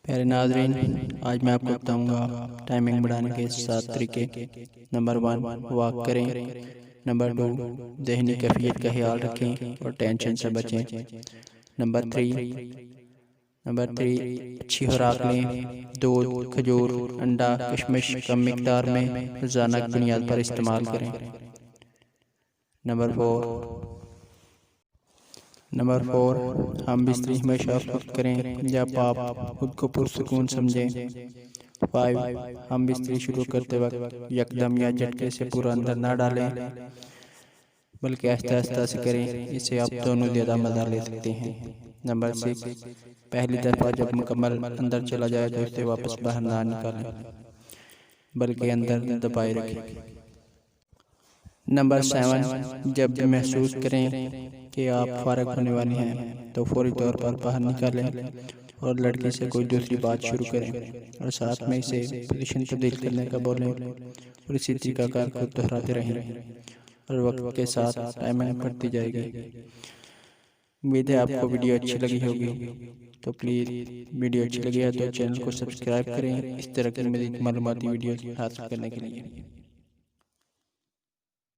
प्यारे नाज़रीन, आज मैं आपको बताऊंगा टाइमिंग बढ़ाने के 7 तरीके। नंबर 1, वॉक करें। नंबर 2, ज़हनी कैफियत का ख्याल रखें और टेंशन से बचें। नंबर 3, अच्छी खुराक लें। दूध, खजूर, अंडा, किशमिश कम मिकदार में रोज़ाना की बुनियाद पर इस्तेमाल करें। नंबर 4, हम बिस्तरी हमेशा उस वक्त करें जब आप खुद को पुरसुकून समझें। 5, हम बिस्तरी शुरू करते वक्त यकदम या झटके से पूरा अंदर ना डालें, बल्कि आहिस्ता आहिस्ता से करें। इससे आप दोनों ज़्यादा मज़ा ले सकते हैं। नंबर 6, पहली दफ़ा जब मुकम्मल अंदर चला जाए तो इसे वापस बाहर ना निकालें, बल्कि अंदर दबाए रखें। नंबर 7, जब भी महसूस करें कि आप फारग होने वाले हैं तो फौरी तौर पर बाहर निकालें और लड़की से कोई दूसरी बात शुरू करें और साथ में इसे पोजीशन तब्दील करने का बोलें और इसी तरीका कार को दोहराते रहें और वक्त के साथ टाइमिंग बढ़ती जाएगी। उम्मीद है आपको वीडियो अच्छी लगी होगी, तो प्लीज़ वीडियो अच्छी लगी है तो चैनल को सब्सक्राइब करें इस तरह की मज़ीद मालूमाती वीडियो हासिल करने के लिए।